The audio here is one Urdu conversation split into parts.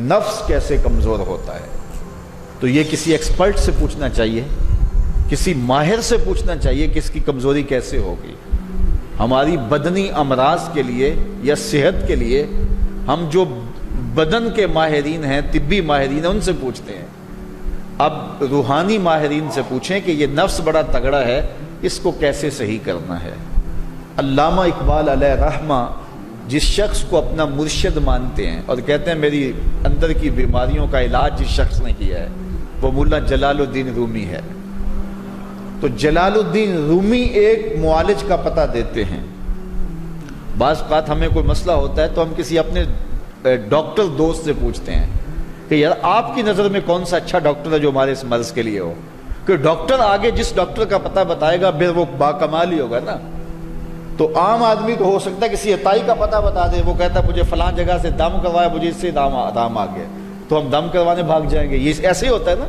نفس کیسے کمزور ہوتا ہے، تو یہ کسی ایکسپرٹ سے پوچھنا چاہیے، کسی ماہر سے پوچھنا چاہیے کہ اس کی کمزوری کیسے ہوگی۔ ہماری بدنی امراض کے لیے یا صحت کے لیے ہم جو بدن کے ماہرین ہیں، طبی ماہرین ہیں، ان سے پوچھتے ہیں۔ اب روحانی ماہرین سے پوچھیں کہ یہ نفس بڑا تگڑا ہے، اس کو کیسے صحیح کرنا ہے۔ علامہ اقبال علیہ رحمہ جس شخص کو اپنا مرشد مانتے ہیں اور کہتے ہیں میری اندر کی بیماریوں کا علاج جس شخص نے کیا ہے وہ مولا جلال الدین رومی ہے۔ تو جلال الدین رومی ایک معالج کا پتہ دیتے ہیں۔ بعض اوقات ہمیں کوئی مسئلہ ہوتا ہے تو ہم کسی اپنے ڈاکٹر دوست سے پوچھتے ہیں کہ یار آپ کی نظر میں کون سا اچھا ڈاکٹر ہے جو ہمارے اس مرض کے لیے ہو، کہ ڈاکٹر آگے جس ڈاکٹر کا پتہ بتائے گا پھر وہ باکمال ہی ہوگا نا۔ تو عام آدمی کو ہو سکتا ہے کسی عطائی کا پتہ بتا دے، وہ کہتا ہے مجھے فلاں جگہ سے دم کروایا، مجھے اس سے دم آ گیا، تو ہم دم کروانے بھاگ جائیں گے۔ یہ ایسے ہی ہوتا ہے نا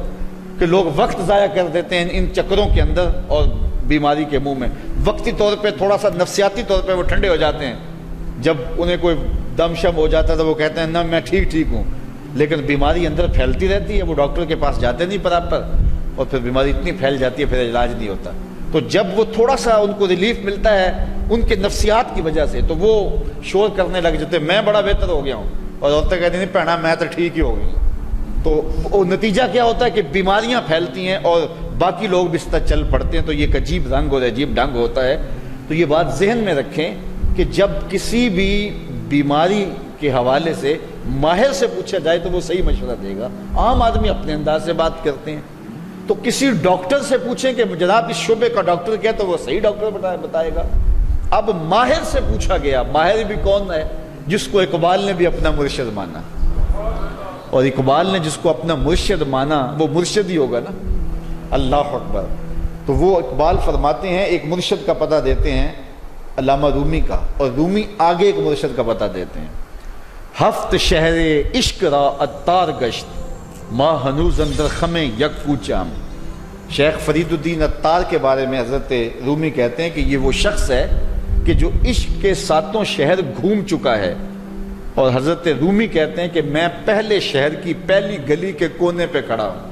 کہ لوگ وقت ضائع کر دیتے ہیں ان چکروں کے اندر اور بیماری کے منہ میں۔ وقتی طور پہ تھوڑا سا نفسیاتی طور پہ وہ ٹھنڈے ہو جاتے ہیں، جب انہیں کوئی دم شم ہو جاتا ہے تو وہ کہتے ہیں نا میں ٹھیک ہوں، لیکن بیماری اندر پھیلتی رہتی ہے، وہ ڈاکٹر کے پاس جاتے نہیں برابر، اور پھر بیماری اتنی پھیل جاتی ہے پھر علاج نہیں ہوتا۔ تو جب وہ تھوڑا سا ان کو ریلیف ملتا ہے ان کے نفسیات کی وجہ سے تو وہ شور کرنے لگ جاتے ہیں میں بڑا بہتر ہو گیا ہوں، اور عورتیں کہتی ہیں پہنا میں تو ٹھیک ہی ہو گئی ہوں۔ تو نتیجہ کیا ہوتا ہے کہ بیماریاں پھیلتی ہیں اور باقی لوگ بھی اس طرح چل پڑتے ہیں، تو یہ ایک عجیب رنگ اور عجیب ڈھنگ ہوتا ہے۔ تو یہ بات ذہن میں رکھیں کہ جب کسی بھی بیماری کے حوالے سے ماہر سے پوچھا جائے تو وہ صحیح مشورہ دے گا۔ عام آدمی اپنے انداز سے بات کرتے ہیں، تو کسی ڈاکٹر سے پوچھیں کہ جناب اس شعبے کا ڈاکٹر کیا، تو وہ صحیح ڈاکٹر بتائے گا۔ اب ماہر سے پوچھا گیا، ماہر بھی کون ہے؟ جس کو اقبال نے بھی اپنا مرشد مانا، اور اقبال نے جس کو اپنا مرشد مانا وہ مرشد ہی ہوگا نا۔ اللہ اکبر۔ تو وہ اقبال فرماتے ہیں ایک مرشد کا پتہ دیتے ہیں علامہ رومی کا، اور رومی آگے ایک مرشد کا پتہ دیتے ہیں۔ ہفت شہر عشق را عطار گشت ما ہنوز اندر خمیں یک کوچام۔ شیخ فرید الدین عطار کے بارے میں حضرت رومی کہتے ہیں کہ یہ وہ شخص ہے کہ جو عشق کے ساتوں شہر گھوم چکا ہے، اور حضرت رومی کہتے ہیں کہ میں پہلے شہر کی پہلی گلی کے کونے پہ کھڑا ہوں۔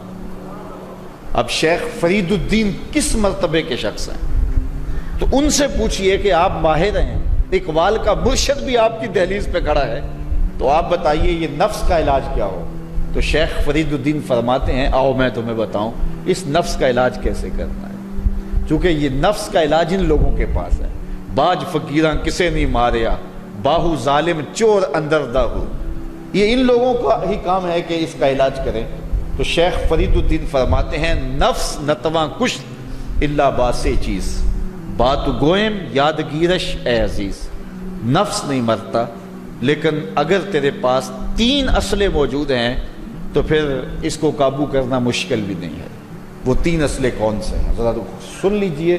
اب شیخ فرید الدین کس مرتبے کے شخص ہیں؟ تو ان سے پوچھئے کہ آپ ماہر ہیں، اقبال کا مرشد بھی آپ کی دہلیز پہ کھڑا ہے، تو آپ بتائیے یہ نفس کا علاج کیا ہو؟ تو شیخ فرید الدین فرماتے ہیں آؤ میں تمہیں بتاؤں اس نفس کا علاج کیسے کرنا ہے، چونکہ یہ نفس کا علاج ان لوگوں کے پاس ہے۔ باج فقیراں کسے نہیں ماریا، باہو ظالم چور اندر داہو، یہ ان لوگوں کا ہی کام ہے کہ اس کا علاج کریں۔ تو شیخ فرید الدین فرماتے ہیں نفس نتواں کشت اللہ باسے چیز بات گوئم یادگیرش اے عزیز۔ نفس نہیں مرتا، لیکن اگر تیرے پاس 3 اسلحے موجود ہیں تو پھر اس کو قابو کرنا مشکل بھی نہیں ہے۔ وہ 3 اسلحے کون سے ہیں ذرا سن لیجئے،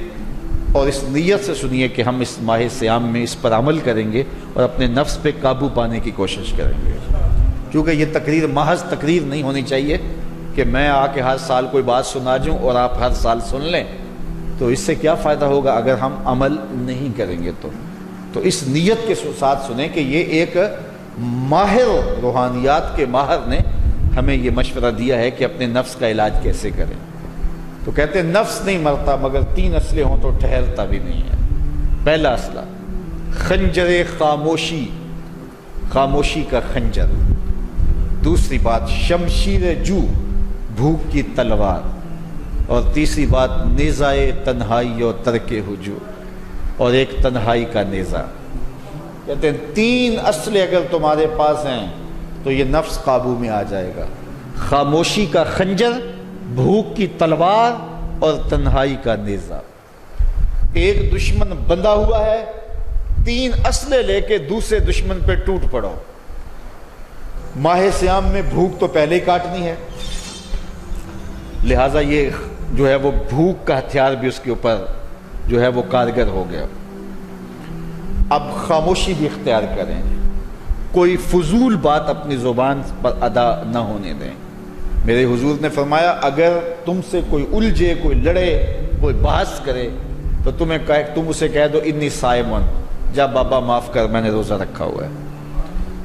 اور اس نیت سے سنیے کہ ہم اس ماہ صیام میں اس پر عمل کریں گے اور اپنے نفس پہ قابو پانے کی کوشش کریں گے۔ کیونکہ یہ تقریر محض تقریر نہیں ہونی چاہیے کہ میں آ کے ہر سال کوئی بات سنا جوں اور آپ ہر سال سن لیں، تو اس سے کیا فائدہ ہوگا اگر ہم عمل نہیں کریں گے۔ تو اس نیت کے ساتھ سنیں کہ یہ ایک ماہر روحانیات کے ماہر نے ہمیں یہ مشورہ دیا ہے کہ اپنے نفس کا علاج کیسے کریں۔ تو کہتے ہیں نفس نہیں مرتا مگر 3 اسلحے ہوں تو ٹھہرتا بھی نہیں ہے۔ پہلا اسلحہ خنجر خاموشی، خاموشی کا خنجر۔ دوسری بات شمشیر جو، بھوک کی تلوار۔ اور تیسری بات نیزائے تنہائی اور ترک ہجوم، اور ایک تنہائی کا نیزہ۔ کہتے ہیں 3 اسلحے اگر تمہارے پاس ہیں تو یہ نفس قابو میں آ جائے گا۔ خاموشی کا خنجر، بھوک کی تلوار اور تنہائی کا نیزہ۔ ایک دشمن بندھا ہوا ہے، 3 اسلحے لے کے دوسرے دشمن پہ ٹوٹ پڑو۔ ماہ صیام میں بھوک تو پہلے ہی کاٹنی ہے، لہٰذا یہ جو ہے وہ بھوک کا ہتھیار بھی اس کے اوپر جو ہے وہ کارگر ہو گیا۔ اب خاموشی بھی اختیار کریں، کوئی فضول بات اپنی زبان پر ادا نہ ہونے دیں۔ میرے حضور نے فرمایا اگر تم سے کوئی الجھے، کوئی لڑے، کوئی بحث کرے تو تم اسے کہہ دو انی صائمن، جا بابا معاف کر میں نے روزہ رکھا ہوا ہے۔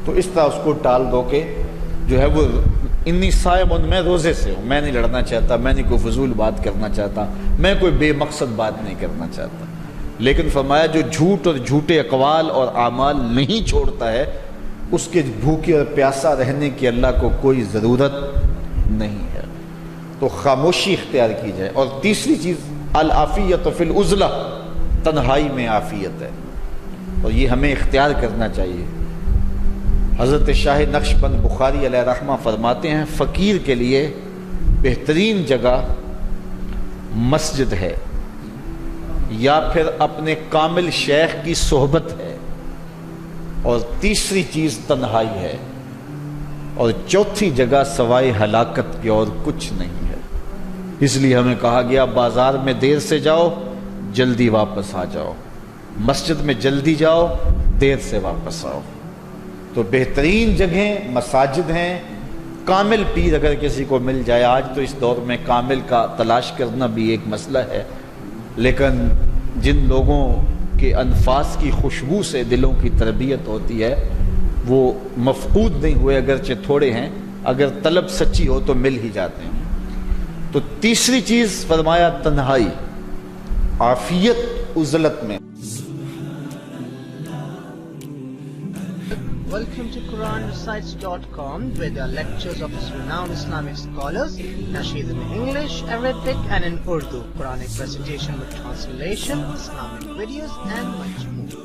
تو اس طرح اس کو ٹال دو کہ جو ہے وہ انی صائم میں روزے سے ہوں، میں نہیں لڑنا چاہتا، میں نہیں کوئی فضول بات کرنا چاہتا، میں کوئی بے مقصد بات نہیں کرنا چاہتا. لیکن فرمایا جو جھوٹ اور جھوٹے اقوال اور اعمال نہیں چھوڑتا ہے اس کے بھوکے اور پیاسا رہنے کی اللہ کو کوئی ضرورت نہیں ہے. تو خاموشی اختیار کی جائے. اور تیسری چیز العافیت فی العزلہ، تنہائی میں عافیت ہے، اور یہ ہمیں اختیار کرنا چاہیے. حضرت شاہ نقشبند بخاری علیہ رحمہ فرماتے ہیں فقیر کے لیے بہترین جگہ مسجد ہے یا پھر اپنے کامل شیخ کی صحبت ہے، اور تیسری چیز تنہائی ہے، اور چوتھی جگہ سوائے ہلاکت کے اور کچھ نہیں ہے. اس لیے ہمیں کہا گیا بازار میں دیر سے جاؤ، جلدی واپس آ جاؤ، مسجد میں جلدی جاؤ، دیر سے واپس آؤ. تو بہترین جگہیں مساجد ہیں. کامل پیر اگر کسی کو مل جائے، آج تو اس دور میں کامل کا تلاش کرنا بھی ایک مسئلہ ہے، لیکن جن لوگوں کے انفاس کی خوشبو سے دلوں کی تربیت ہوتی ہے وہ مفقود نہیں ہوئے، اگرچہ تھوڑے ہیں، اگر طلب سچی ہو تو مل ہی جاتے ہیں. تو تیسری چیز فرمایا تنہائی، عافیت عزلت میں. Welcome to QuranRecites.com, where there are lectures of renowned Islamic scholars, nasheed in English, Arabic and in Urdu, Quranic recitation with translation, Islamic videos and much more.